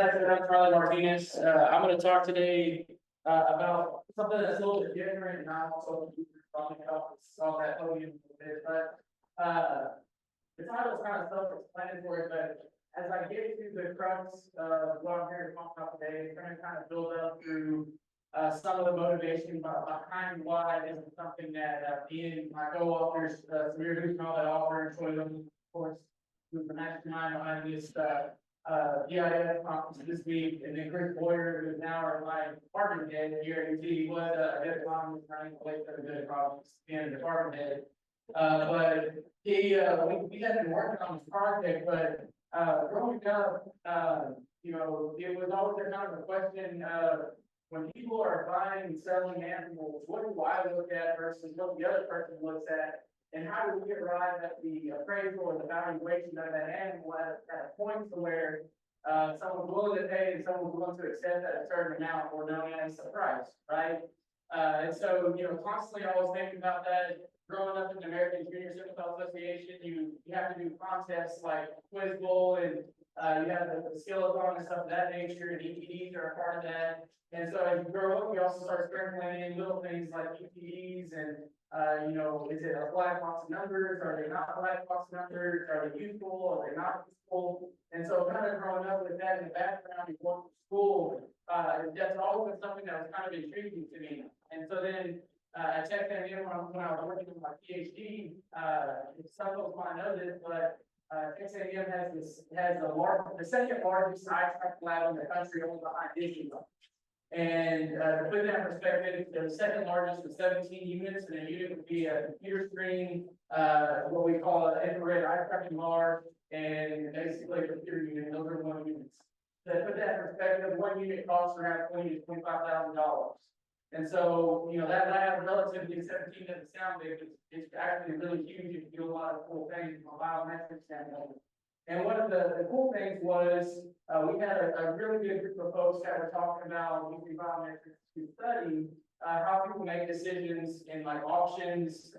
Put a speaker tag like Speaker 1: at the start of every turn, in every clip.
Speaker 1: Like I said, I'm Charley Martinez. I'm going to talk today about something that's a little bit different, and I'm also talking about this on that podium a little bit. But the title is kind of self-explanatory, but as I get to the crux of what I'm here to talk about today, it's going to kind of build up through some of the motivation behind why this is something that me and my co-authors, Samir Guzman, that author, and Troy Lynn, of course, who's the mastermind behind this EIF conference this week, and then Chris Boyer, who's now my department head here at UT. He was a good economist, running away from the good economist, being a department head. But we had been working on this project, but growing up, it was always a kind of a question when people are buying and selling animals, what do I look at versus what the other person looks at? And how do we arrive at the appraisal or the valuation of that animal at a point to where someone's willing to pay and someone's willing to accept at a certain amount or known as a price, right? And so, constantly I was thinking about that. Growing up in the American Junior Sympathy Association, you have to do contests like Quiz Bowl, and you have the skeleton and stuff of that nature, and ETDs are a part of that. And so as you grow up, you also start sprinkling in little things like ETDs and is it a black box numbers? Are they not black box numbers? Are they useful? Are they not useful? And so kind of growing up with that in the background and going to school, that's always been something that was kind of intriguing to me. And so then at Texas A&M, when I was working on my PhD, some folks might know this, but Texas A&M has the second largest eye track lab in the country, only behind Michigan. And to put that in perspective, the second largest with 17 units, and a unit would be a computer screen, what we call an infrared eye tracking bar, and basically a computer unit. Those are 1 units. To put that in perspective, 1 unit costs around $20,000 to $25,000. And so, that lab relatively 17 doesn't sound big, but it's actually really huge. You can do a lot of cool things from a biometric standpoint. And one of the cool things was we had a really good group of folks that were talking about using biometrics to study how people make decisions in like auctions,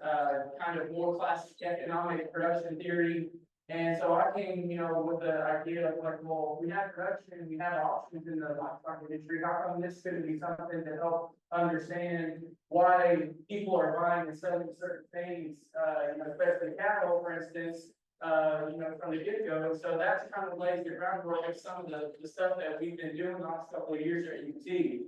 Speaker 1: kind of more classic economic production theory. And so I came, with the idea of like, well, we have production, we have auctions in the livestock industry. How come this couldn't be something to help understand why people are buying and selling certain things, especially cattle, for instance, from the get-go. So that's kind of lays the groundwork of some of the stuff that we've been doing the last couple of years at UT.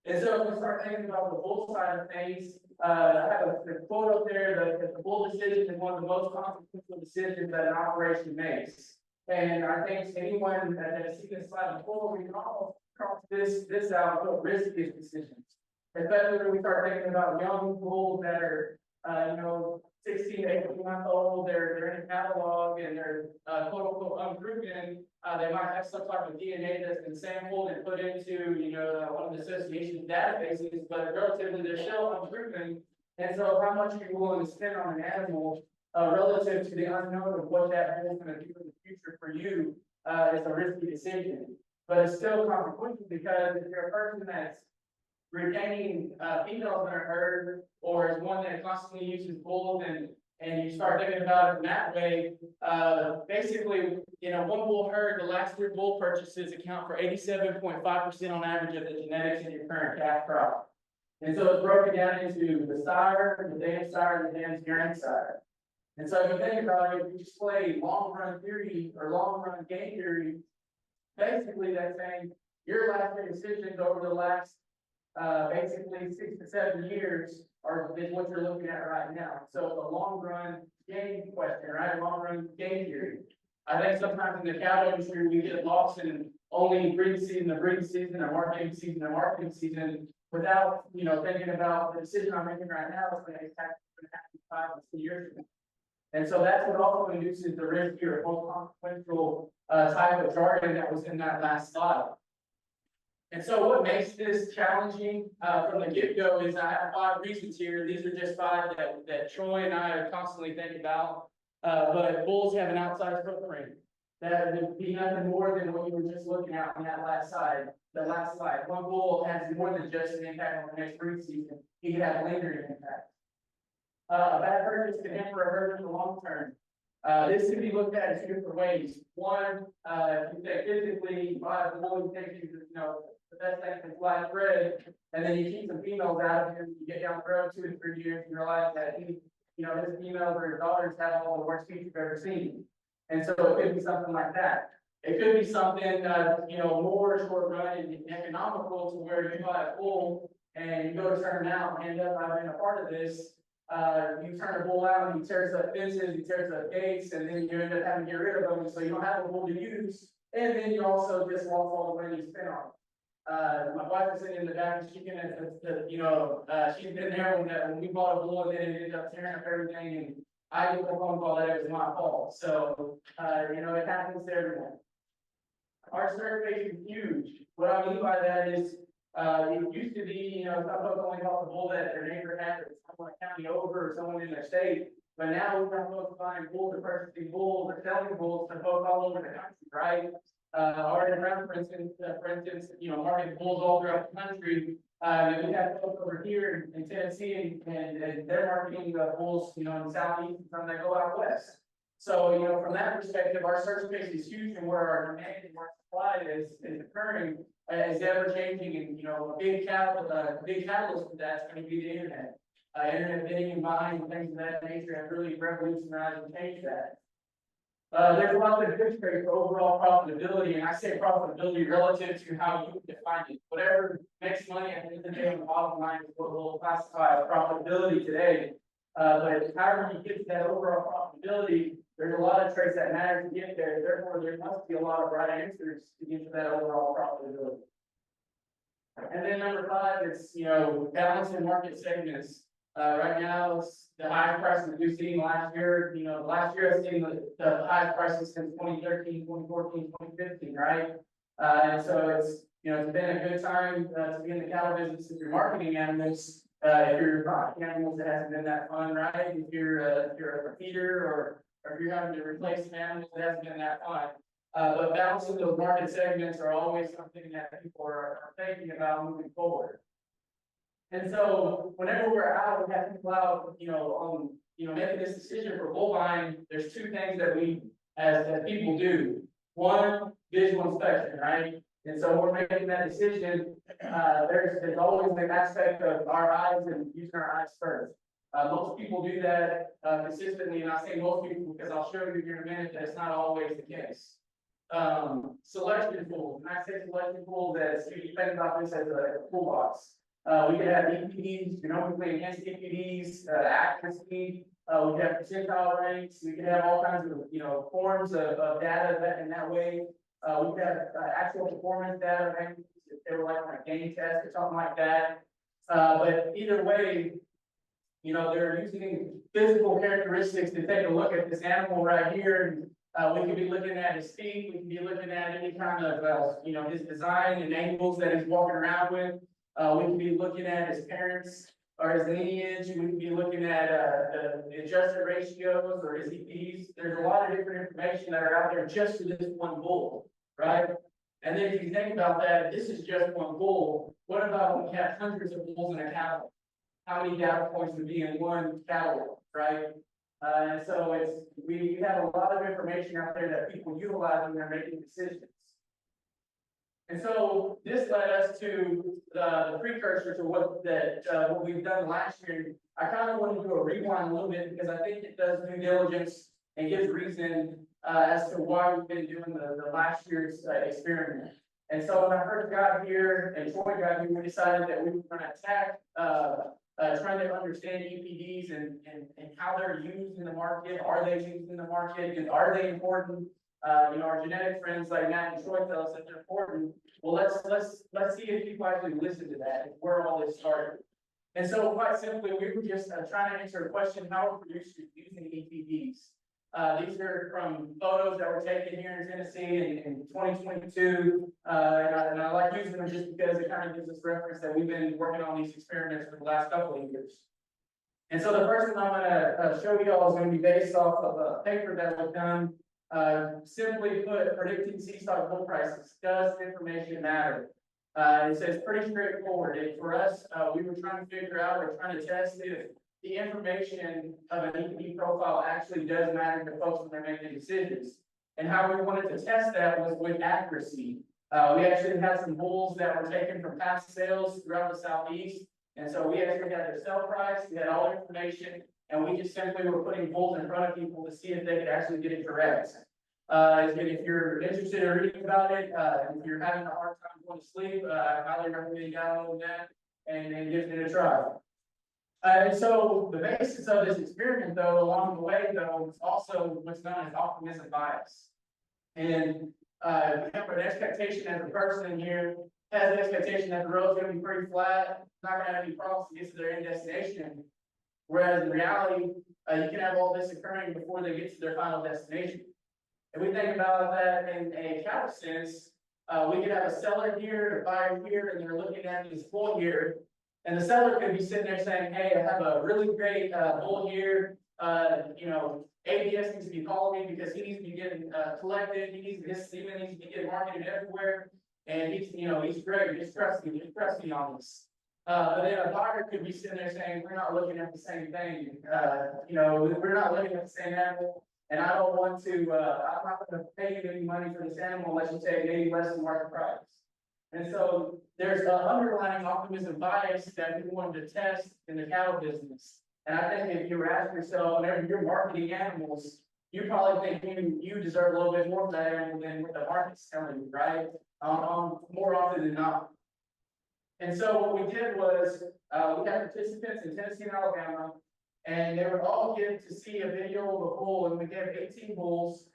Speaker 1: And so if we start thinking about the bull side of things, I have a quote up there that the bull decision is one of the most consequential decisions that an operation makes. And I think anyone that has seen this slide before, we can all cross this out to riskiest decisions. Especially when we start thinking about young bulls that are 16 to 18 months old, they're in a catalog and they're quote unquote unproven. They might have some type of DNA that's been sampled and put into one of the association databases, but relatively they're still unproven. And so how much are you willing to spend on an animal relative to the unknown of what that animal is going to do in the future for you is a risky decision. But it's still consequential because if you're a person that's retaining females in a herd, or is one that constantly uses bulls, and you start thinking about it in that way, basically, one bull herd, the last 3 bull purchases account for 87.5% on average of the genetics in your current calf crop. And so it's broken down into the sire, the dam sire, and the dam's grandsire. And so if you think about it, if you display long-run theory or long-run game theory, basically that's saying your last decisions over the last basically 6 to 7 years is what you're looking at right now. So the long run game question, right? Long run game theory. I think sometimes in the cattle industry we get lost in only breeding season to breeding season, or marketing season to marketing season, without thinking about the decision I'm making right now is going to happen 5 to 6 years from now. And so that's what also induces the risk here, most consequential type of jargon that was in that last slide. And so what makes this challenging from the get-go is I have 5 reasons here. These are just 5 that Troy and I are constantly thinking about. But bulls have an outsized footprint. That would be nothing more than what you were just looking at on that last slide. The last slide. One bull has more than just an impact on the next breed season. He can have lingering impact. A bad purchase can hamper a herd in the long term. This can be looked at in two different ways. One, if you say physically, you buy a bull, you think you know, the best thing is black thread, and then you keep some females out of here, you get down the road 2 to 3 years, and you realize that he, you know, his females or his daughters have all the worst feet you've ever seen. And so it could be something like that. It could be something, you know, more short run and economical to where you buy a bull and you go to turn them out and end up being a part of this. You turn a bull out and he tears up fences, he tears up gates, and then you end up having to get rid of them, so you don't have a bull to use. And then you also just lost all the money you spent on it. My wife is sitting in the back, and she can, you know, she's been there when we bought a bull and then it ended up tearing up everything, and I get the phone call that it was my fault. So, you know, it happens to everyone. Our survey is huge. What I mean by that is, it used to be, you know, some folks only bought the bull that their neighbor had, or someone a county over, or someone in their state. But now we've got folks buying bulls, or purchasing bulls, or selling bulls to folks all over the country, right? Already around, for instance, you know, marketing bulls all throughout the country. And we have folks over here in Tennessee, and they're marketing bulls, you know, in the southeast, and some that go out west. So, you know, from that perspective, our search space is huge, and where our demand and our supply is occurring is ever changing. And, you know, a big catalyst for that is going to be the internet. Internet bidding and buying and things of that nature have really revolutionized and changed that. There's a lot of good trade for overall profitability, and I say profitability relative to how you define it. Whatever makes money at the end of the day on the bottom line is what we'll classify as profitability today. But however you get to that overall profitability, there's a lot of traits that matter to get there. Therefore, there must be a lot of right answers to get to that overall profitability. And then number 5 is, you know, balance in market segments. Right now, it's the highest prices we've seen last year. You know, last year I've seen the highest prices since 2013, 2014, 2015, right? And so it's, you know, it's been a good time to be in the cattle business if you're marketing animals. If you're buying animals, it hasn't been that fun, right? If you're a feeder or if you're having to replace some animals, it hasn't been that fun. But balancing those market segments are always something that people are thinking about moving forward. And so whenever we're out, we have people out, you know, making this decision for bull buying. There's 2 things that we, as people do. One, visual inspection, right? And so we're making that decision. There's always the aspect of our eyes and using our eyes first. Most people do that consistently, and I say most people because I'll show you here in a minute that it's not always the case. Selection tools. When I say selection tools, as you think about this as a toolbox. We could have EPDs, genomically enhanced EPDs, accuracy. We could have percentile ranks. We could have all kinds of, you know, forms of data that in that way. We could have actual performance data ranks if they were like on a game test or something like that. But either way, you know, they're using physical characteristics to take a look at this animal right here. And we could be looking at his feet. We could be looking at any kind of, you know, his design and angles that he's walking around with. We can be looking at his parents or his lineage. We can be looking at the adjusted ratios or his EPs. There's a lot of different information that are out there just for this one bull, right? And then if you think about that, this is just one bull. What about when we have hundreds of bulls in a cattle? How many data points would be in one cattle, right? And so we have a lot of information out there that people utilize when they're making decisions. And so this led us to the precursor to what we've done last year. I kind of want to do a rewind a little bit because I think it does due diligence and gives reason as to why we've been doing the last year's experiment. And so when I first got here and Troy got here, we decided that we were going to attack trying to understand EPDs and how they're used in the market. Are they used in the market? And are they important? You know, our genetic friends like Matt and Troy tell us that they're important. Well, let's see if people actually listen to that, where all this started. And so quite simply, we were just trying to answer a question, how are producers using EPDs? These are from photos that were taken here in Tennessee in 2022. And I like using them just because it kind of gives us reference that we've been working on these experiments for the last couple of years. And so the first one I'm going to show you all is going to be based off of a paper that was done. Simply put, predicting C-stock bull prices. Does information matter? It says pretty straightforward. And for us, we were trying to figure out, we're trying to test if the information of an EPD profile actually does matter to folks when they're making decisions. And how we wanted to test that was with accuracy. We actually had some bulls that were taken from past sales throughout the southeast. And so we actually had their sale price, we had all the information, and we just simply were putting bulls in front of people to see if they could actually get it correct. If you're interested in reading about it, if you're having a hard time going to sleep, I highly recommend downloading that and giving it a try. And so the basis of this experiment, though, along the way, though, is also what's known as optimism bias. And we have an expectation as a person here, has an expectation that the road's going to be pretty flat, not going to have any problems to get to their end destination. Whereas in reality, you can have all this occurring before they get to their final destination. If we think about that in a cattle sense, we could have a seller here, a buyer here, and they're looking at this bull here. And the seller could be sitting there saying, hey, I have a really great bull here. ABS needs to be calling me because he needs to be getting collected. He needs this semen needs to be getting marketed everywhere. And he's great. Just trust me on this. But then a buyer could be sitting there saying, we're not looking at the same thing. We're not looking at the same animal. And I don't want to, I'm not going to pay you any money for this animal unless you take maybe less than market price. And so there's an underlying optimism bias that we wanted to test in the cattle business. And I think if you were asking yourself, whenever you're marketing animals, you probably think you deserve a little bit more for that animal than what the market's telling you, right? More often than not. And so what we did was, we had participants in Tennessee and Alabama, and they would all get to see a video of a bull, and we gave 18 bulls,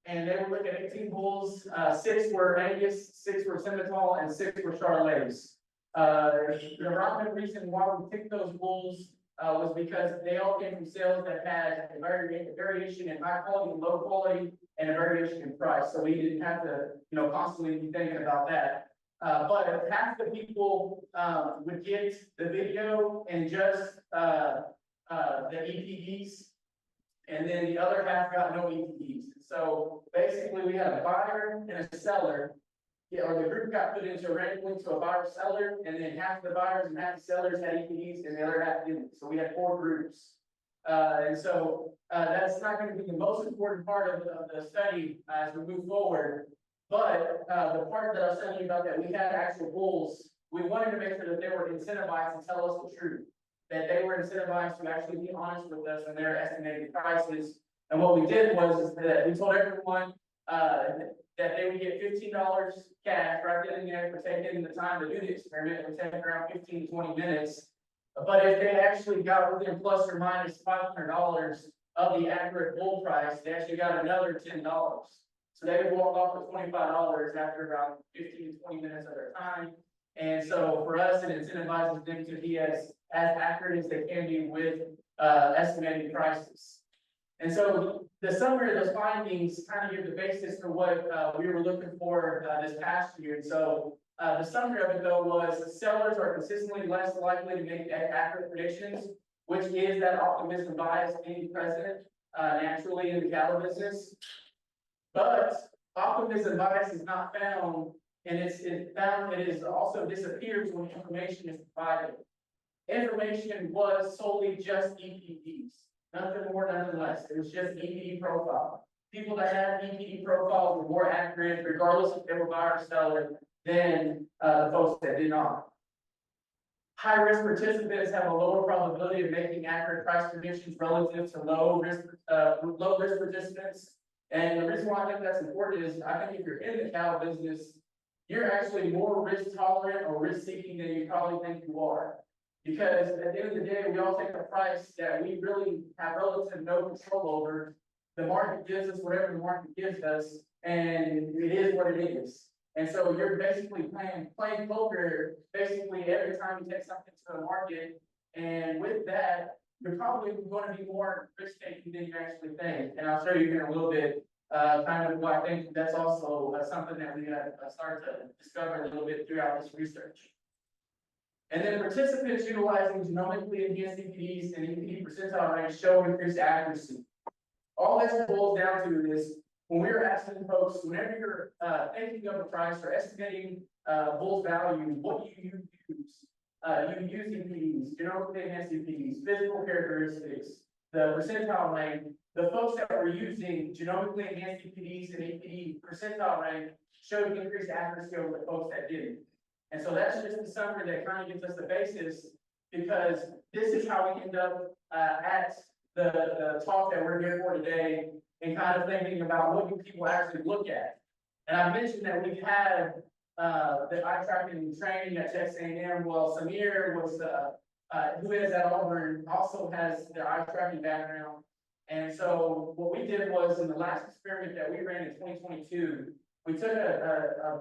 Speaker 1: and they would look at 18 bulls, 6 were Angus, 6 were Simmental, and 6 were Charleys. The rocket reason why we picked those bulls was because they all came from sales that had a variation in high quality and low quality, and a variation in price. So we didn't have to, constantly be thinking about that. But half the people would get the video and just the EPDs, and then the other half got no EPDs. So basically, we had a buyer and a seller. Or the group got put into randomly to a buyer seller, and then half the buyers and half the sellers had EPDs, and the other half didn't. So we had 4 groups. And so that's not going to be the most important part of the study as we move forward. But the part that I was telling you about, that we had actual bulls, we wanted to make sure that they were incentivized to tell us the truth, that they were incentivized to actually be honest with us and their estimated prices. And what we did was that we told everyone that they would get $15 cash right then and there for taking the time to do the experiment. It would take around 15 to 20 minutes. But if they actually got within plus or minus $500 of the accurate bull price, they actually got another $10. So they would walk off with $25 after about 15 to 20 minutes of their time. And so for us, it incentivizes them to be as accurate as they can be with estimating prices. And so the summary of those findings kind of give the basis for what we were looking for this past year. And so the summary of it, though, was sellers are consistently less likely to make accurate predictions, which is that optimism bias being present naturally in the cattle business. But optimism bias is not found, and it is also disappears when information is provided. Information was solely just EPDs. Nothing more, nothing less. It was just EPD profile. People that had EPD profiles were more accurate, regardless if they were buyer or seller, than the folks that did not. High risk participants have a lower probability of making accurate price predictions relative to low risk participants. And the reason why I think that's important is I think if you're in the cattle business, you're actually more risk tolerant or risk seeking than you probably think you are. Because at the end of the day, we all take a price that we really have relative no control over. The market gives us whatever the market gives us, and it is what it is. And so you're basically playing poker basically every time you take something to the market. And with that, you're probably going to be more risk taking than you actually think. And I'll show you here in a little bit kind of why I think that's also something that we start to discover a little bit throughout this research. And then participants utilizing genomically enhanced EPDs and EPD percentile range show increased accuracy. All this boils down to is when we were asking folks, whenever you're thinking of a price or estimating bull's value, what do you use? you use EPDs, genomically enhanced EPDs, physical characteristics, the percentile rank, the folks that were using genomically enhanced EPDs and EPD percentile rank showed increased accuracy over the folks that didn't. And so that's just the summary that kind of gives us the basis, because this is how we end up at the talk that we're here for today, and kind of thinking about what do people actually look at. And I mentioned that we've had the eye tracking training at Texas A&M. Well, Samir was who is at Auburn, also has the eye tracking background. And so what we did was, in the last experiment that we ran in 2022, we took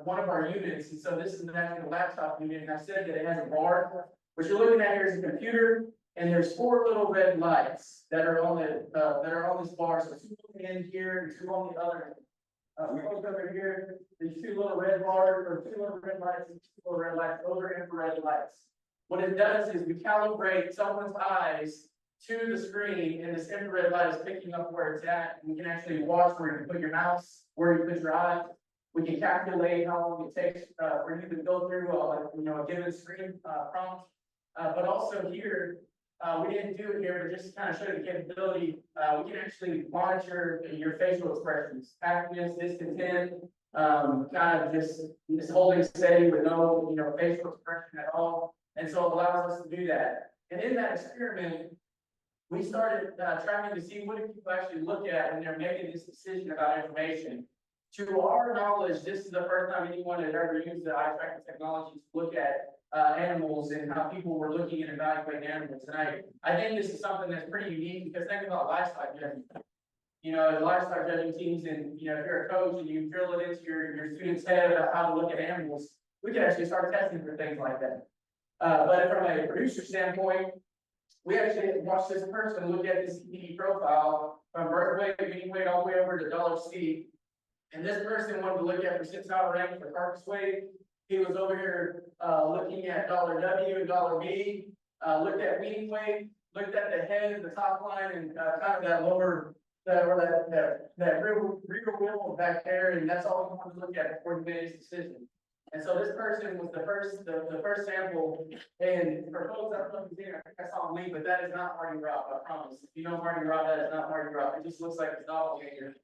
Speaker 1: one of our units, and so this is actually a laptop unit, and I said that it has a bar. What you're looking at here is a computer, and there's 4 little red lights that are on this bar. So 2 on the end here, and 2 on the other. Over here, these 2 little red bars, or 2 little red lights, and 2 little red lights. Those are infrared lights. What it does is we calibrate someone's eyes to the screen, and this infrared light is picking up where it's at. And we can actually watch where you put your mouse, where you put your eye. We can calculate how long it takes for you to go through a given screen prompt. But also here, we didn't do it here, but just to kind of show you the capability, we can actually monitor your facial expressions, happiness, discontent, kind of just holding steady with no facial expression at all. And so it allows us to do that. And in that experiment, we started trying to see what do people actually look at when they're making this decision about information. To our knowledge, this is the first time anyone had ever used the eye tracking technology to look at animals and how people were looking and evaluating animals. And I think this is something that's pretty unique, because think about lifestyle judging. Lifestyle judging teams, and if you're a coach and you drill it into your students' head about how to look at animals, we can actually start testing for things like that. But from a producer standpoint, we actually watched this person look at this EPD profile from birth weight, mean weight, all the way over to $C. And this person wanted to look at percentile rank for carcass weight. He was over here looking at $W and $B, looked at mean weight, looked at the head, the top line, and kind of that lower, that rear wheel back there, and that's all we wanted to look at before he made his decision. And so this person was the first sample. And for folks that are looking here, I think I saw him leave, but that is not Marty Robb, I promise. If you know Marty Robb, that is not Marty Robb. It just looks like his doppelganger.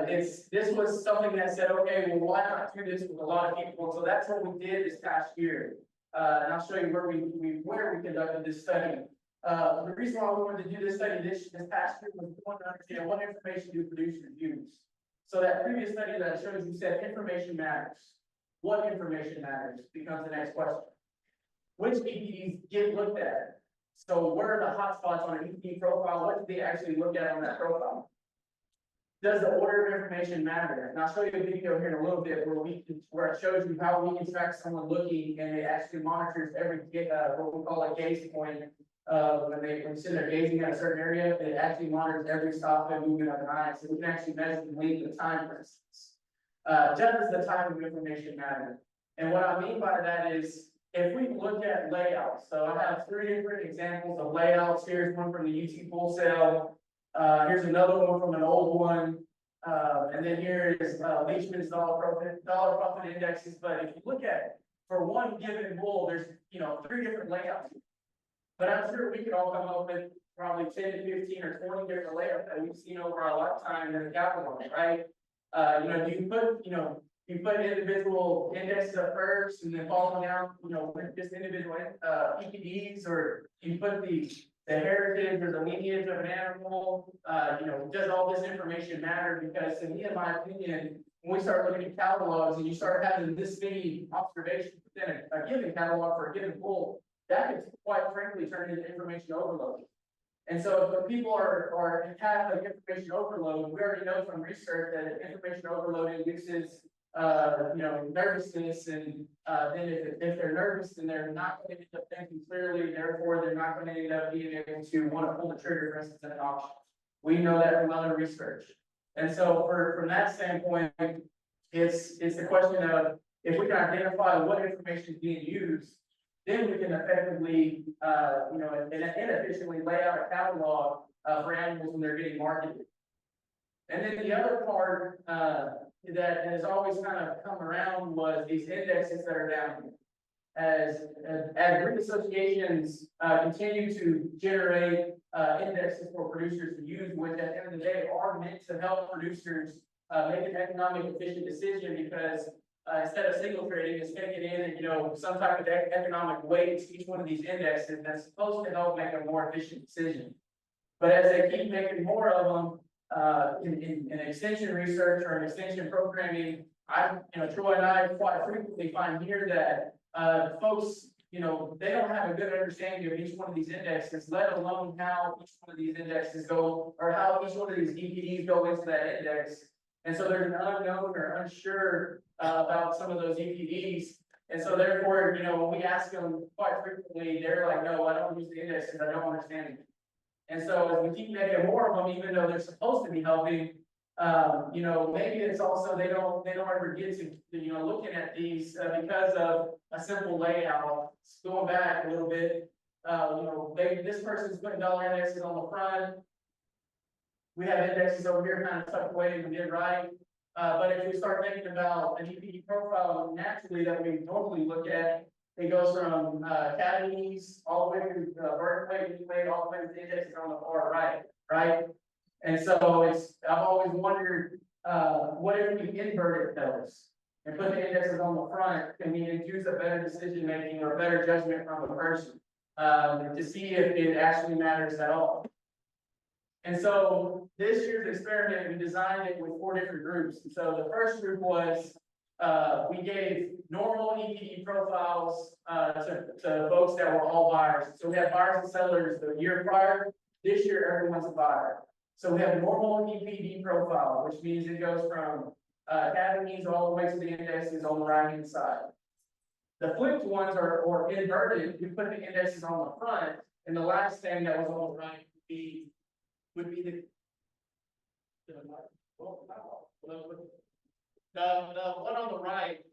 Speaker 1: This was something that said, okay, well, why not do this with a lot of people? So that's what we did this past year. And I'll show you where we conducted this study. The reason why we wanted to do this study this past year was we wanted to understand what information do producers use. So that previous study that I showed you said information matters. What information matters becomes the next question. Which EPDs get looked at? So where are the hotspots on an EPD profile? What do they actually look at on that profile? Does the order of information matter? And I'll show you a video here in a little bit where it shows you how we can track someone looking, and it actually monitors every what we call a gaze point. When they sit there gazing at a certain area, it actually monitors every stop and movement of an eye, so we can actually measure the length of time, for instance. Does the type of information matter? And what I mean by that is, if we look at layouts, so I have 3 different examples of layouts. Here's one from the UT Full Sail. Here's another one from an old one. And then here is Leachman's dollar profit indexes. But if you look at, for one given bull, there's 3 different layouts. But I'm sure we could all come up with probably 10 to 15 or 20 different layouts that we've seen over our lifetime in the capital, right? You put individual indexes up first, and then following down, with just individual EPDs, or you put the heritage or the lineage of an animal. Does all this information matter? Because in my opinion, when we start looking at catalogs and you start having this many observations within a given catalog for a given bull, that could quite frankly turn into information overload. And so if people have an information overload, we already know from research that information overload induces nervousness, and then if they're nervous, then they're not going to end up thinking clearly, therefore they're not going to end up being able to want to pull the trigger, for instance, in an auction. We know that from other research. And so from that standpoint, it's the question of, if we can identify what information is being used, then we can effectively, and efficiently lay out a catalog for animals when they're getting marketed. And then the other part that has always kind of come around was these indexes that are down here. as breed associations continue to generate indexes for producers to use, which at the end of the day are meant to help producers make an economic efficient decision, because instead of single trading, it's taking in, some type of economic weight to each one of these indexes that's supposed to help make a more efficient decision. But as they keep making more of them, in extension research or in extension programming, Troy and I quite frequently find here that folks, they don't have a good understanding of each one of these indexes, let alone how each one of these indexes go, or how each one of these EPDs go into that index. And so there's an unknown or unsure about some of those EPDs. And so therefore, when we ask them quite frequently, they're like, no, I don't use the indexes, I don't understand them. And so as we keep making more of them, even though they're supposed to be helping, maybe it's also they don't ever get to looking at these because of a simple layout. Going back a little bit, this person's putting dollar indexes on the front. We have indexes over here kind of tucked away in the mid right. But if we start thinking about an EPD profile naturally that we normally look at, it goes from cavities all the way through vertical weight, all the way to the indexes on the far right? And so I've always wondered, what if we inverted those and put the indexes on the front? Can we induce a better decision making or a better judgment from the person to see if it actually matters at all? And so this year's experiment, we designed it with 4 different groups. And so the first group was we gave normal EPD profiles to folks that were all buyers. So we had buyers and sellers the year prior. This year, everyone's a buyer. So we have normal EPD profile, which means it goes from cavities all the way to the indexes on the right-hand side. The flipped ones or inverted. We put the indexes on the front, and the last thing that was on the right would be the one on the right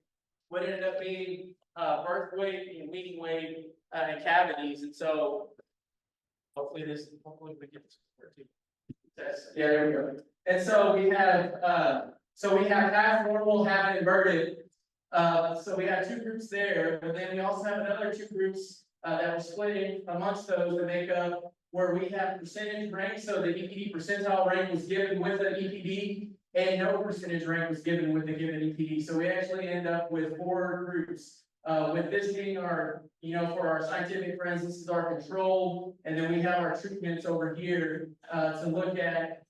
Speaker 1: would end up being birth weight and weaning weight and cavities. And so hopefully we get this too. Yeah, there we go. And so we have half normal, half inverted. So we have 2 groups there, but then we also have another 2 groups that we're splitting amongst those to make up where we have percentage rank. So the EPD percentile rank was given with an EPD, and no percentage rank was given with a given EPD. So we actually end up with 4 groups. With this being our, for our scientific friends, this is our control, and then we have our treatments over here to look at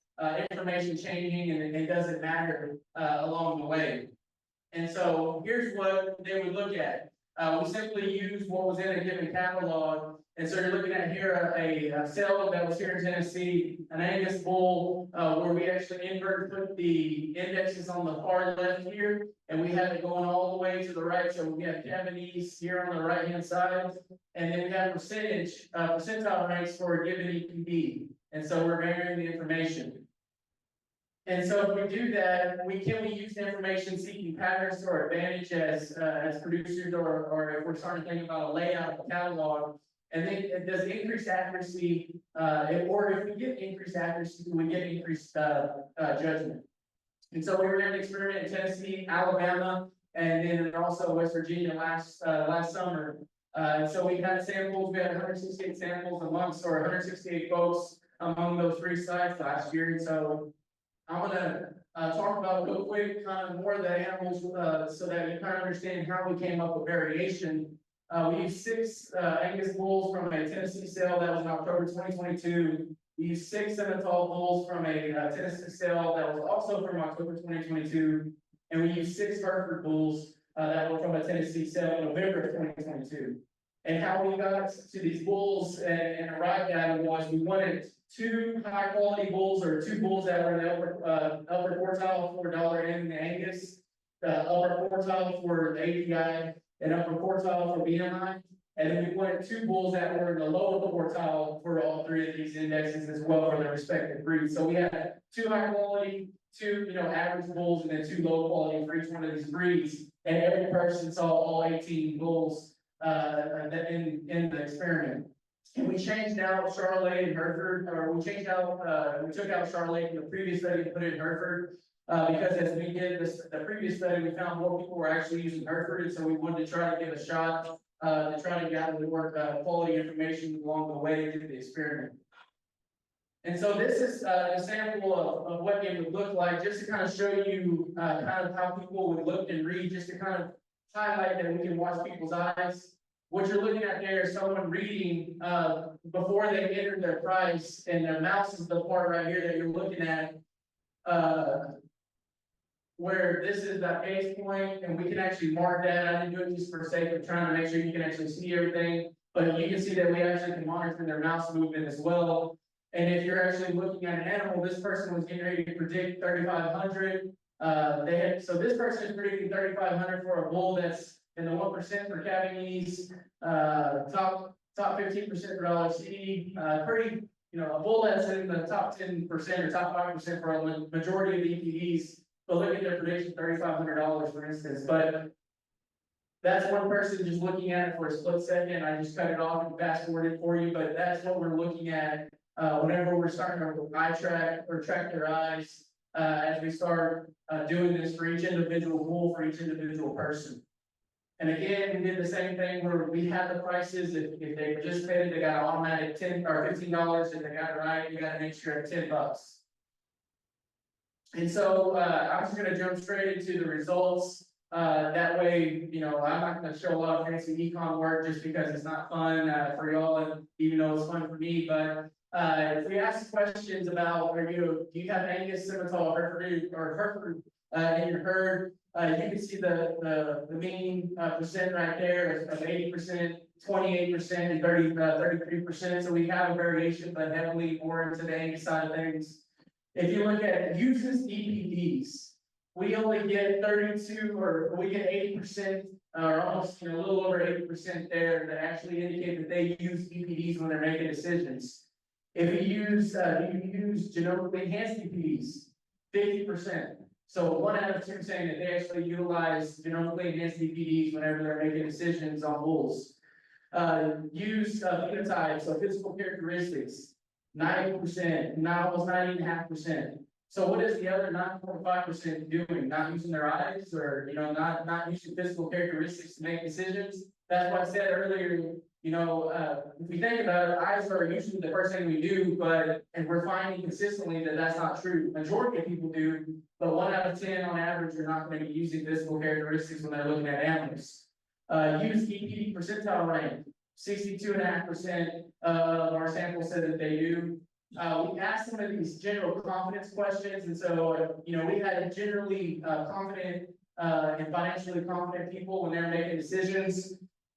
Speaker 1: information changing and it doesn't matter along the way. And so here's what they would look at. We simply use what was in a given catalog. And so you're looking at here a sale that was here in Tennessee, an Angus bull, where we actually put the indexes on the far left here, and we have it going all the way to the right. So we have cavities here on the right-hand side, and then we have percentile ranks for a given EPD. And so we're varying the information. And so if we do that, can we use the information seeking patterns to our advantage as producers, or if we're starting to think about a layout of a catalog? And then does increased accuracy, or if we get increased accuracy, we get increased judgment. And so we were in an experiment in Tennessee, Alabama, and then also West Virginia last summer. And so we had samples, we had 168 samples amongst, or 168 folks among those 3 sites last year. And so I'm gonna talk about real quick kind of more of the animals so that you kind of understand how we came up with variation. We used 6 Angus bulls from a Tennessee sale that was in October 2022. We used 6 Senetal bulls from a Tennessee sale that was also from October 2022. And we used 6 Hereford bulls that were from a Tennessee sale in November of 2022. And how we got to these bulls and arrived at them was we wanted 2 high quality bulls, or 2 bulls that were in the upper quartile for dollar in the Angus, the upper quartile for the API, and upper quartile for BMI. And then we wanted 2 bulls that were in the lower quartile for all 3 of these indexes as well for their respective breeds. So we had 2 high quality, 2 average bulls, and then 2 low quality for each one of these breeds. And every person saw all 18 bulls in the experiment. And we changed out Charley and Hereford, or we took out Charley from the previous study and put it in Hereford. Because as we did the previous study, we found more people were actually using Hereford, and so we wanted to try to give a shot to try to gather more, quality information along the way through the experiment. And so this is a sample of what it would look like, just to kind of show you kind of how people would look and read, just to kind of highlight that we can watch people's eyes. What you're looking at there is someone reading before they enter their price, and their mouse is the part right here that you're looking at, where this is the base point, and we can actually mark that. I didn't do it just for sake of trying to make sure you can actually see everything, but you can see that we actually can monitor their mouse movement as well. And if you're actually looking at an animal, this person was getting ready to predict 3,500. So this person is predicting 3,500 for a bull that's in the 1% for Cabanese, top 15% for LFC, pretty, a bull that's in the top 10% or top 5% for a majority of the EPDs. But look at their prediction, $3,500 for instance. But that's one person just looking at it for a split second. I just cut it off and fast forwarded for you, but that's what we're looking at whenever we're starting to eye track or track their eyes as we start doing this for each individual bull, for each individual person. And again, we did the same thing where we had the prices. If they participated, they got an automatic $10 or $15. If they got it right, you got an extra $10. And so I'm just going to jump straight into the results. That way, I'm not going to show a lot of fancy econ work just because it's not fun for y'all, and even though it's fun for me. But if we ask questions about, do you have Angus, Simmental, Hereford in your herd? You can see the mean percent right there of 80%, 28%, and 33%. So we have a variation, but heavily more into the Angus side of things. If you look at uses EPDs, we only get 32, or we get 80%, or almost a little over 80% there that actually indicate that they use EPDs when they're making decisions. If you use genomically enhanced EPDs, 50%. So 1 out of 2 saying that they actually utilize genomically enhanced EPDs whenever they're making decisions on bulls. Use phenotypes, so physical characteristics, 90%, now almost 90.5%. So what is the other 9.5% doing? Not using their eyes, or not using physical characteristics to make decisions? That's what I said earlier. If we think about it, eyes are usually the first thing we do, and we're finding consistently that that's not true. Majority of people do, but 1 out of 10 on average are not going to be using physical characteristics when they're looking at animals. Use EPD percentile rank. 62.5% of our sample said that they do. We asked some of these general confidence questions, and so we had generally confident and financially confident people when they're making decisions.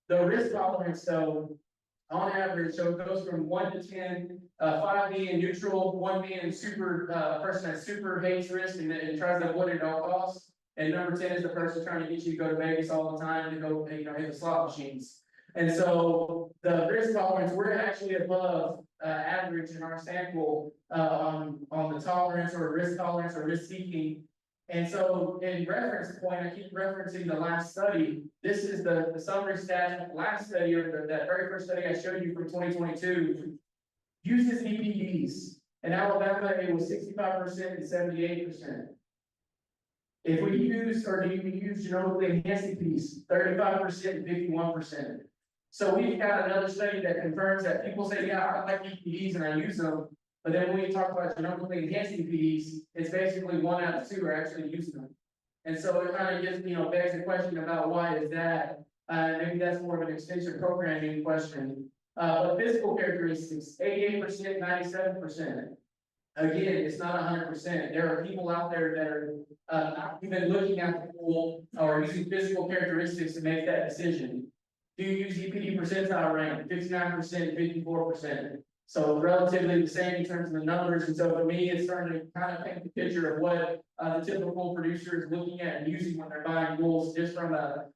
Speaker 1: The risk tolerance, so on average, so it goes from 1 to 10, 5 being neutral, 1 being super person that super hates risk and tries to avoid it at all costs, and number 10 is the person trying to get you to go to Vegas all the time to go hit the slot machines. And so the risk tolerance, we're actually above average in our sample on the tolerance or risk tolerance or risk seeking. And so in reference point, I keep referencing the last study. This is the summary stats, last study, or that very first study I showed you from 2022, uses EPDs. In Alabama, it was 65% and 78%. If we use, or do you use genomically enhanced EPDs, 35% and 51%. So we've got another study that confirms that people say, yeah, I like EPDs and I use them. But then when we talk about genomically enhanced EPDs, it's basically 1 out of 2 are actually using them. And so it kind of gives, begs the question about why is that? Maybe that's more of an extension programming question. But physical characteristics, 88%, 97%. Again, it's not 100%. There are people out there that are not even looking at the pool or using physical characteristics to make that decision. Do you use EPD percentile rank? 59%, 54%. So relatively the same in terms of the numbers. And so for me, it's starting to kind of paint the picture of what the typical producer is looking at and using when they're buying bulls, just from a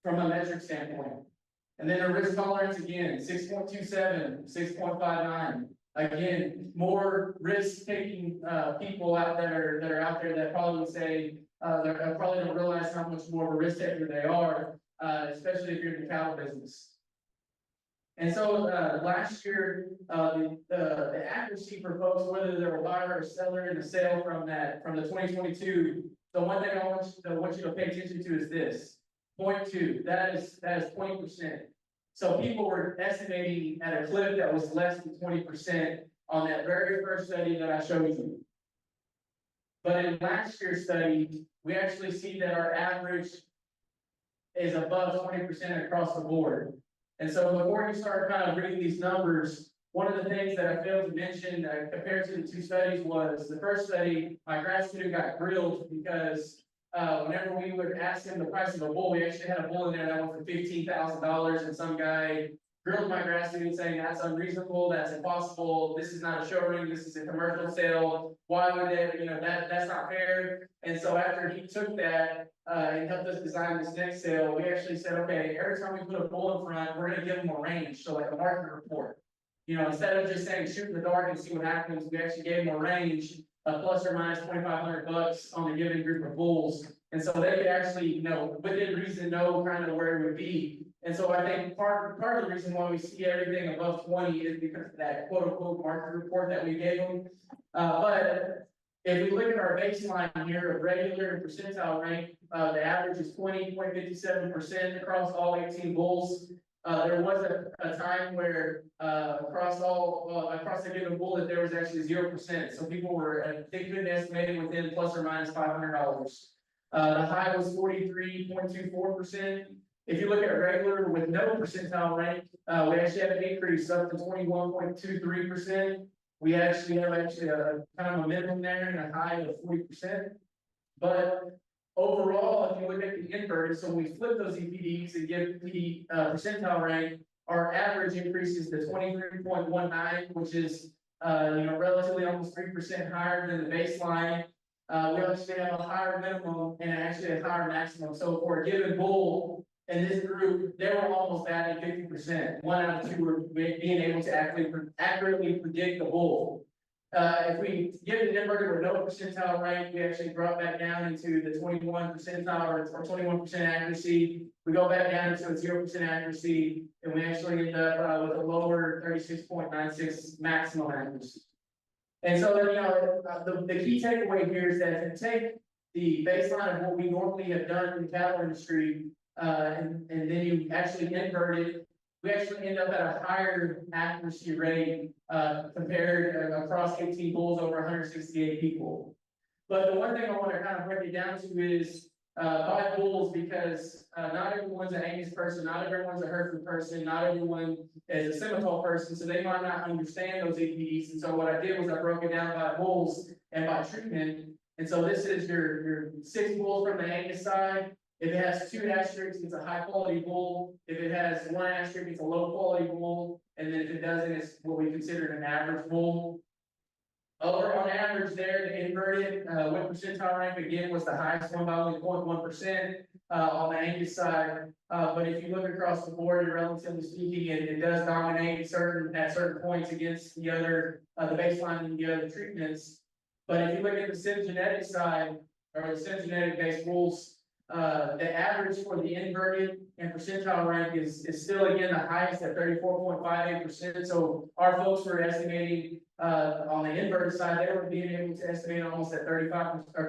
Speaker 1: metric standpoint. And then the risk tolerance, again, 6.27, 6.59. Again, more risk-taking people out there that are out there that probably would say they probably don't realize how much more of a risk taker they are, especially if you're in the cattle business. And so last year, the accuracy for folks, whether they're a buyer or seller in the sale from the 2022, the one thing I want you to pay attention to is this. 0.2, that is 20%. So people were estimating at a clip that was less than 20% on that very first study that I showed you. But in last year's study, we actually see that our average is above 20% across the board. And so before you start kind of reading these numbers, one of the things that I failed to mention compared to the two studies was the first study, my grad student got grilled because whenever we would ask him the price of a bull, we actually had a bull in there that went for $15,000, and some guy grilled my grad student saying that's unreasonable, that's impossible, this is not a showroom, this is a commercial sale, why would they, that's not fair. And so after he took that and helped us design this next sale, we actually said, okay, every time we put a bull in front, we're gonna give them a range, so like a market report. Instead of just saying shoot in the dark and see what happens, we actually gave them a range of plus or minus $2,500 on a given group of bulls. And so they could actually, within reason, know kind of where it would be. And so I think part of the reason why we see everything above 20 is because of that quote unquote market report that we gave them. But if we look at our baseline here of regular and percentile rank, the average is 20.57% across all 18 bulls. There was a time where across a given bull that there was actually 0%. So people were, they couldn't estimate it within plus or minus $500. The high was 43.24%. If you look at regular with no percentile rank, we actually have an increase up to 21.23%. We actually have a kind of a minimum there and a high of 40%. But overall, if you look at the inverted, so when we flip those EPDs and give the percentile rank, our average increases to 23.19, which is relatively almost 3% higher than the baseline. We actually have a higher minimum and actually a higher maximum. So for a given bull in this group, they were almost batting 50%. 1 out of 2 were being able to accurately predict the bull. If we give an inverted with no percentile rank, we actually drop back down into the 21 percentile or 21% accuracy. We go back down into a 0% accuracy, and we actually end up with a lower 36.96 maximum accuracy. And so, the key takeaway here is that if you take the baseline of what we normally have done in the cattle industry, and then you actually invert it, we actually end up at a higher accuracy rate compared across 18 bulls over 168 people. But the one thing I want to kind of break it down to is by bulls, because not everyone's an Angus person, not everyone's a Hereford person, not everyone is a Simmental person, so they might not understand those EPDs. And so what I did was I broke it down by bulls and by treatment. And so this is your 6 bulls from the Angus side. If it has 2 asterisks, it's a high quality bull. If it has 1 asterisk, it's a low quality bull. And then if it doesn't, it's what we consider an average bull. Over on average there, the inverted with percentile rank again was the highest one by only 0.1% on the Angus side. But if you look across the board, and relatively speaking, it does dominate at certain points against the other the baseline and the other treatments. But if you look at the syngenetic side or the syngenetic based bulls, the average for the inverted and percentile rank is still again the highest at 34.58%. So our folks were estimating on the inverted side, they were being able to estimate almost at 35 or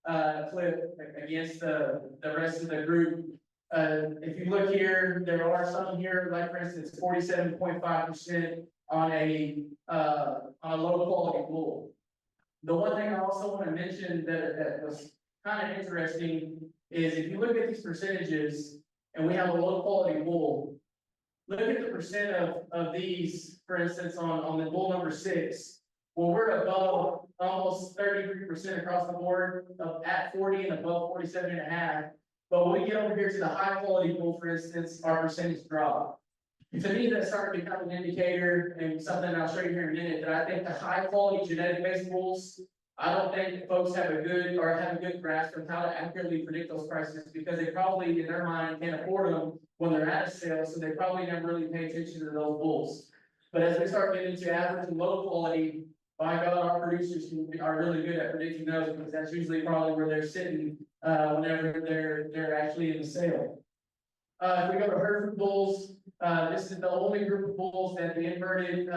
Speaker 1: 34.5% clip against the rest of the group. If you look here, there are some here, like for instance, 47.5% on a low quality bull. The one thing I also want to mention that was kind of interesting is if you look at these percentages and we have a low quality bull, look at the percent of these, for instance, on the bull number 6, well, we're above almost 33% across the board at 40 and above 47.5. But when we get over here to the high quality bull, for instance, our percentage drop. To me, that's starting to become an indicator and something I'll show you here in a minute that I think the high quality genetic based bulls, I don't think folks have a good grasp of how to accurately predict those prices because they probably in their mind can't afford them when they're at a sale, so they probably never really pay attention to those bulls. But as we start getting into average and low quality, by God, our producers are really good at predicting those because that's usually probably where they're sitting whenever they're actually in the sale. If we go to Hereford bulls, this is the only group of bulls that the inverted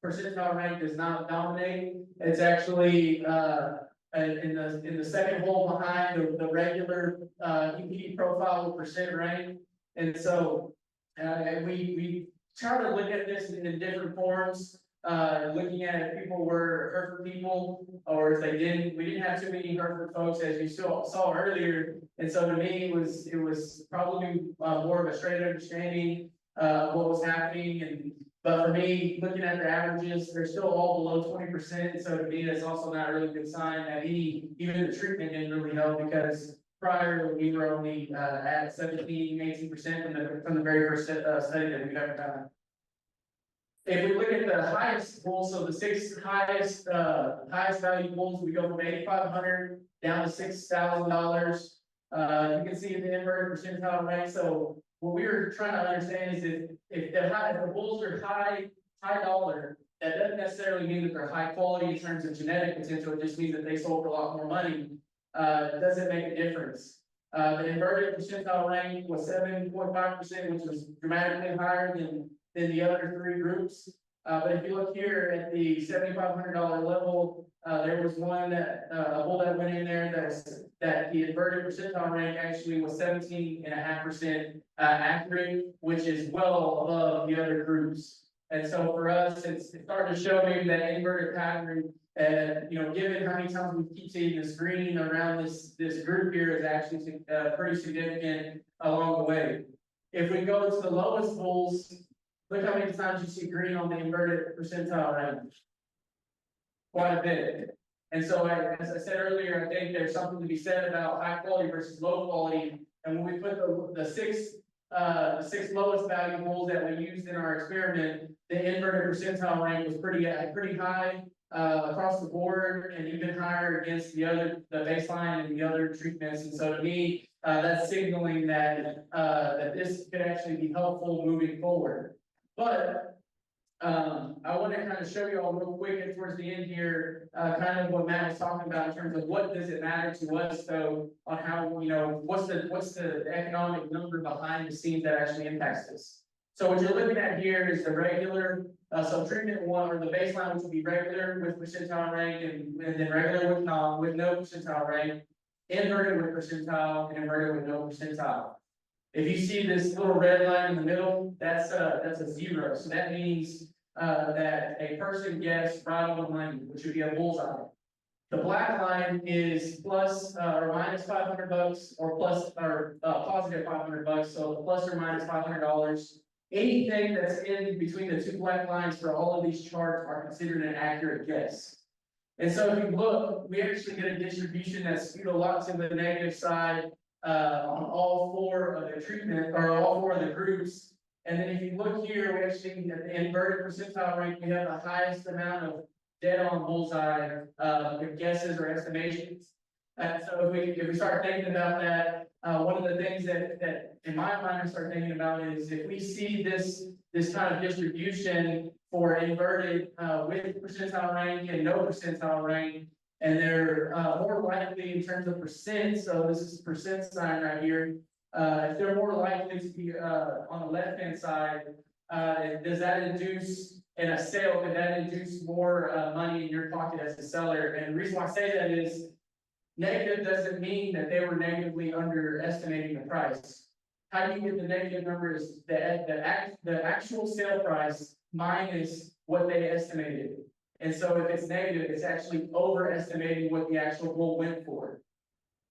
Speaker 1: percentile rank does not dominate. It's actually in the second hole behind the regular EPD profile with percent rank. And so And we try to look at this in different forms, looking at if people were Hereford people, or if they didn't. We didn't have too many Hereford folks, as you saw earlier. And so to me, it was probably more of a straight understanding of what was happening. But for me, looking at the averages, they're still all below 20%. So to me, that's also not a really good sign that even the treatment didn't really help, because prior, we were only at 17–18% from the very first study that we've ever done. If we look at the highest bulls, so the six highest value bulls, we go from 8,500 down to $6,000. You can see the inverted percentile rank. So what we were trying to understand is if the bulls are high dollar, that doesn't necessarily mean that they're high quality in terms of genetic potential. It just means that they sold for a lot more money. Does it make a difference? The inverted percentile rank was 7.5%, which was dramatically higher than the other three groups. But if you look here at the $7,500 level, there was one a bull that went in there that the inverted percentile rank actually was 17.5% accurate, which is well above the other groups. And so for us, it's starting to show maybe that inverted pattern. And given how many times we keep seeing this green around this group here, is actually pretty significant along the way. If we go to the lowest bulls, look how many times you see green on the inverted percentile range. Quite a bit. And so, as I said earlier, I think there's something to be said about high quality versus low quality. And when we put the six lowest value bulls that we used in our experiment, the inverted percentile rank was pretty high across the board, and even higher against the baseline and the other treatments. And so to me, that's signaling that this could actually be helpful moving forward. But I want to kind of show you all real quick and towards the end here, kind of what Matt was talking about in terms of what does it matter to us, though, on how, what's the economic number behind the scenes that actually impacts this. So what you're looking at here is the regular, so treatment one, or the baseline, which would be regular with percentile rank, and then regular with no percentile rank, inverted with percentile, and inverted with no percentile. If you see this little red line in the middle, that's a 0. So that means that a person guessed right on the money, which would be a bullseye. The black line is plus or minus $500, or plus or positive $500. So plus or minus $500. Anything that's in between the two black lines for all of these charts are considered an accurate guess. And so if you look, we actually get a distribution that's skewed a lot to the negative side on all four of the treatment, or all four of the groups. And then if you look here, we actually at the inverted percentile rank, we have the highest amount of dead-on bullseye guesses or estimations. And so if we start thinking about that, one of the things that in my mind I start thinking about is if we see this kind of distribution for inverted with percentile rank and no percentile rank, and they're more likely in terms of percent, so this is percent sign right here, if they're more likely to be on the left-hand side, does that induce in a sale, could that induce more money in your pocket as a seller? And the reason why I say that is negative doesn't mean that they were negatively underestimating the price. How do you get the negative number is the actual sale price minus what they estimated. And so if it's negative, it's actually overestimating what the actual bull went for.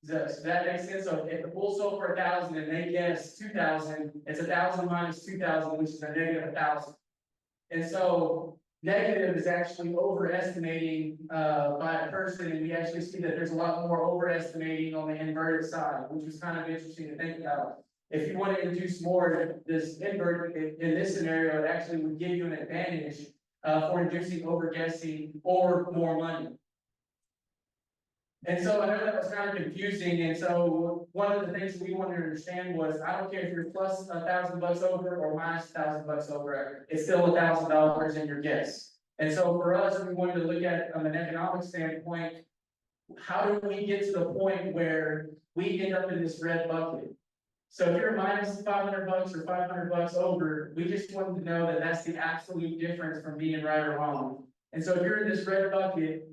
Speaker 1: Does that make sense? So if the bull sold for 1,000 and they guess 2,000, it's 1,000 minus 2,000, which is a negative 1,000. And so negative is actually overestimating by a person, and we actually see that there's a lot more overestimating on the inverted side, which is kind of interesting to think about. If you want to induce more, this inverted in this scenario, it actually would give you an advantage for inducing overguessing or more money. And so I know that was kind of confusing, and so one of the things we wanted to understand was, I don't care if you're plus $1,000 over or minus $1,000 over, it's still $1,000 in your guess. And so for us, we wanted to look at from an economic standpoint, how do we get to the point where we end up in this red bucket? So if you're minus $500 or $500 over, we just wanted to know that that's the absolute difference from being right or wrong. And so if you're in this red bucket,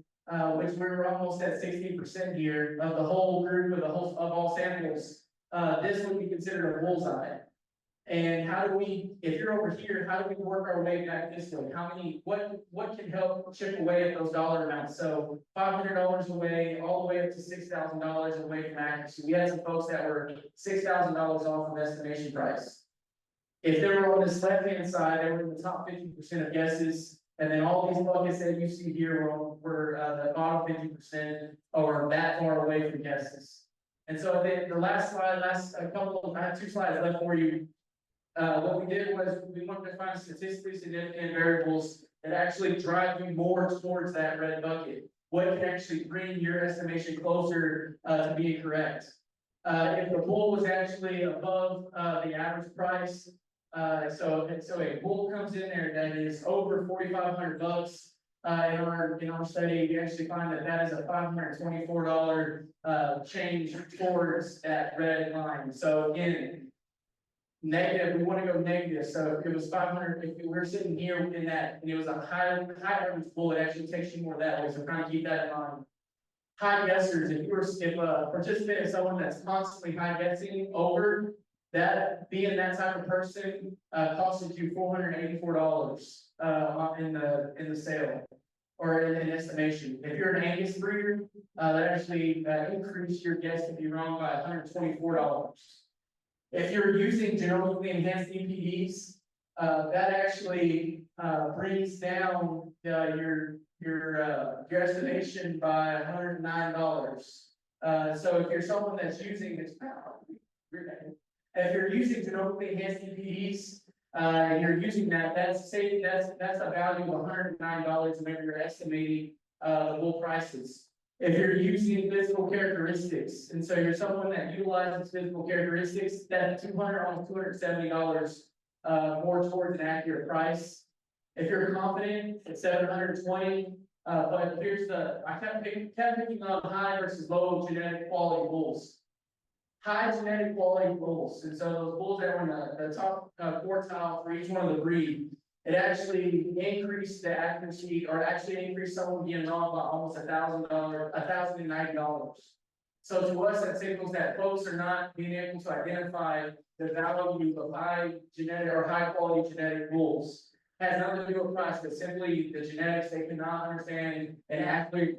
Speaker 1: which we're almost at 60% here of the whole group of all samples, this would be considered a bullseye. And how do we, if you're over here, how do we work our way back this way? What can help chip away at those dollar amounts? So $500 away, all the way up to $6,000 away from accuracy. We had some folks that were $6,000 off of estimation price. If they were on this left-hand side, they were in the top 50% of guesses. And then all these buckets that you see here were the bottom 50% or that far away from guesses. And so the last slide, I have 2 slides left for you. What we did was we wanted to find statistically significant variables that actually drive you more towards that red bucket. What can actually bring your estimation closer to being correct? If the bull was actually above the average price, so a bull comes in there that is over $4,500. In our study, we actually find that is a $524 change towards that red line. So again, negative, we want to go negative. So if it was 500, if we're sitting here in that, and it was a high average bull, it actually takes you more that way. So kind of keep that in mind. High guessers, if a participant is someone that's constantly high guessing over, that being that type of person costed you $484 in the sale or in an estimation. If you're an Angus breeder, that actually increased your guess to be wrong by $124. If you're using genomically enhanced EPDs, that actually brings down your estimation by $109. So if you're someone that's using this, if you're using genomically enhanced EPDs, and you're using that's a value of $109 whenever you're estimating the bull prices. If you're using physical characteristics, and so you're someone that utilizes physical characteristics, that's almost $270 more towards an accurate price. If you're confident, it's $720. But here's I kept picking on high versus low genetic quality bulls. High genetic quality bulls, and so those bulls that were in the top quartile for each one of the breed, it actually increased the accuracy, or actually increased someone being wrong by almost $1,090. So to us, that signals that folks are not being able to identify the value of high genetic or high quality genetic bulls. It has nothing to do with price, but simply the genetics they cannot understand and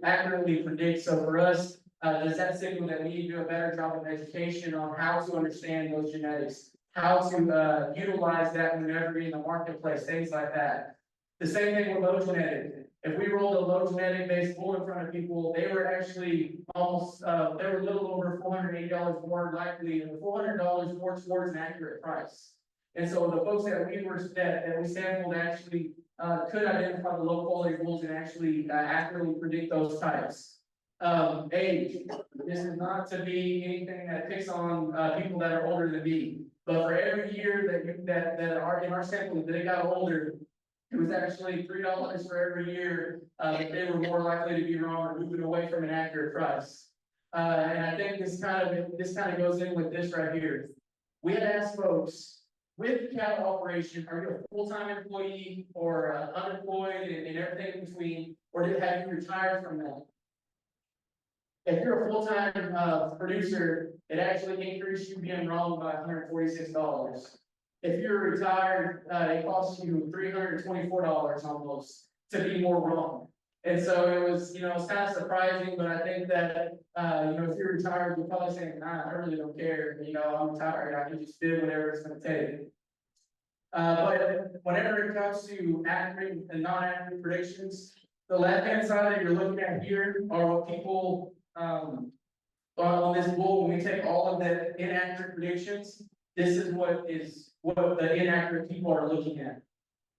Speaker 1: accurately predict. So for us, does that signal that we need to do a better job of education on how to understand those genetics, how to utilize that whenever you're in the marketplace, things like that. The same thing with low genetic. If we rolled a low genetic based bull in front of people, they were actually almost, they were a little over $480 more likely, and $400 more towards an accurate price. And so the folks that we sampled actually could identify the low quality bulls and actually accurately predict those types. Age. This is not to be anything that picks on people that are older than me, but for every year that are in our sample that they got older, it was actually $3 for every year that they were more likely to be wrong or moving away from an accurate price. And I think this kind of goes in with this right here. We had asked folks, with the cattle operation, are you a full-time employee or unemployed and everything in between, or have you retired from that? If you're a full-time producer, it actually increased you being wrong by $146. If you're retired, it costs you $324 almost to be more wrong. And so it was, it's kind of surprising, but I think that, if you're retired, you're probably saying, nah, I really don't care. I'm retired. I can just do whatever it's going to take. But whenever it comes to accurate and non-accurate predictions, the left-hand side that you're looking at here are what people on this bull, when we take all of the inaccurate predictions, this is what the inaccurate people are looking at.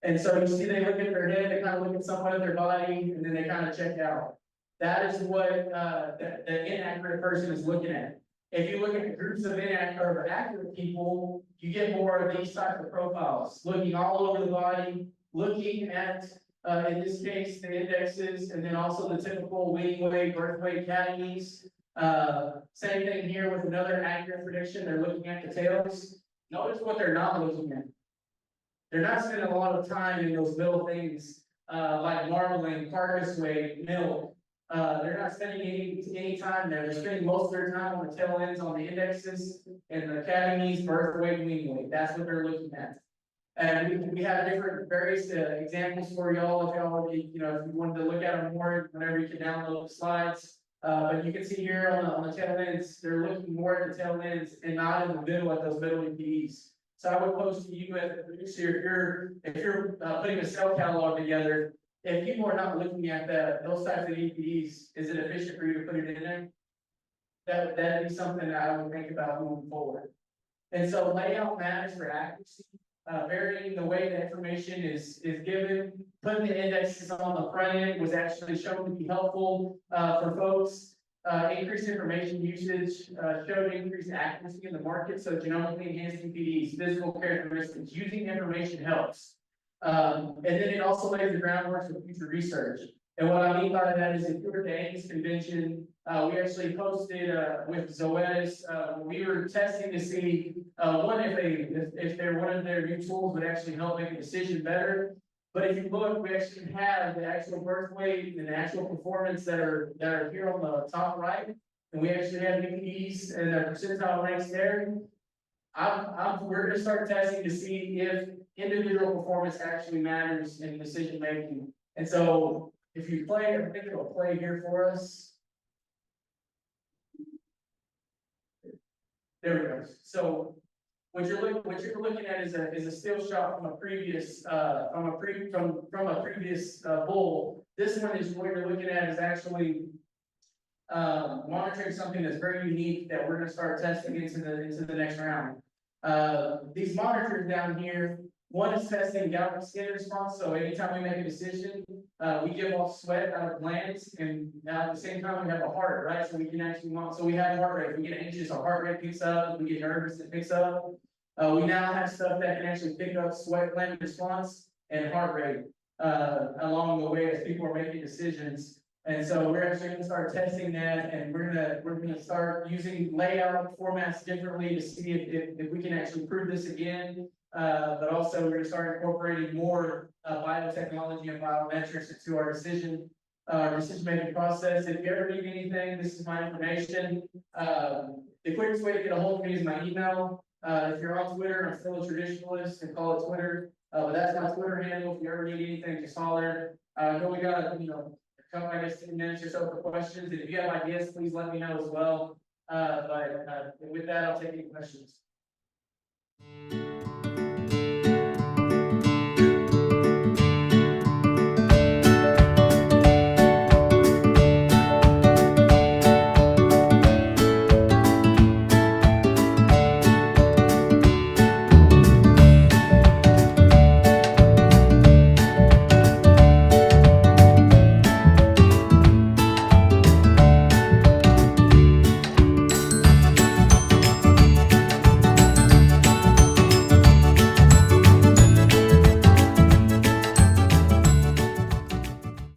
Speaker 1: And so you see, they look at their head, they kind of look at somewhat of their body, and then they kind of check out. That is what the inaccurate person is looking at. If you look at groups of inaccurate or accurate people, you get more of these types of profiles, looking all over the body, looking at, in this case, the indexes, and then also the typical weaning weight, birth weight categories. Same thing here with another accurate prediction. They're looking at the tails. Notice what they're not looking at. They're not spending a lot of time in those middle things, like marbling, carcass weight, milk. They're not spending any time there. They're spending most of their time on the tail ends on the indexes and the academies, birth weight, wean weight. That's what they're looking at. And we have different various examples for y'all, if y'all, if you wanted to look at them more, whenever you can download the slides. But you can see here on the tail ends, they're looking more at the tail ends and not in the middle at those middle EPs. So I would pose to you as a producer, if you're putting a cell catalog together, if people are not looking at those types of EPs, is it efficient for you to put it in there? That'd be something that I would think about moving forward. And so layout matters for accuracy. Varying the way the information is given, putting the indexes on the front end was actually shown to be helpful for folks. Increased information usage showed increased accuracy in the market. So genomically enhanced PDs, physical characteristics, using information helps. And then it also lays the groundwork for future research. And what I mean by that is, if you were to Angus convention, we actually posted with Zoetis, we were testing to see one, if one of their new tools would actually help make a decision better. But if you look, we actually have the actual birth weight and the actual performance that are here on the top right, and we actually have EPDs and the percentile ranks there. We're going to start testing to see if individual performance actually matters in decision making. And so, if you play, I think it'll play here for us. There we go. So what you're looking at is a still shot from a previous bull. This one is what you're looking at is actually monitoring something that's very unique that we're going to start testing into the next round. These monitors down here, one is testing galvanic skin response. So anytime we make a decision, we give off sweat out of glands, and at the same time we have a heart, right? So we can actually so we have heart rate. If we get anxious, our heart rate picks up. If we get nervous, it picks up. We now have stuff that can actually pick up sweat gland response and heart rate along the way as people are making decisions. And so we're actually going to start testing that, and we're gonna start using layout formats differently to see if we can actually prove this again. But also we're going to start incorporating more biotechnology and biometrics into our decision making process. If you ever need anything, this is my information. The quickest way to get a hold of me is my email. If you're on Twitter, I'm still a traditionalist and call it Twitter. But that's my Twitter handle. If you ever need anything, just holler. I know we got a couple, I guess, 10 minutes or so for questions. And if you have ideas, please let me know as well. But with that, I'll take any questions.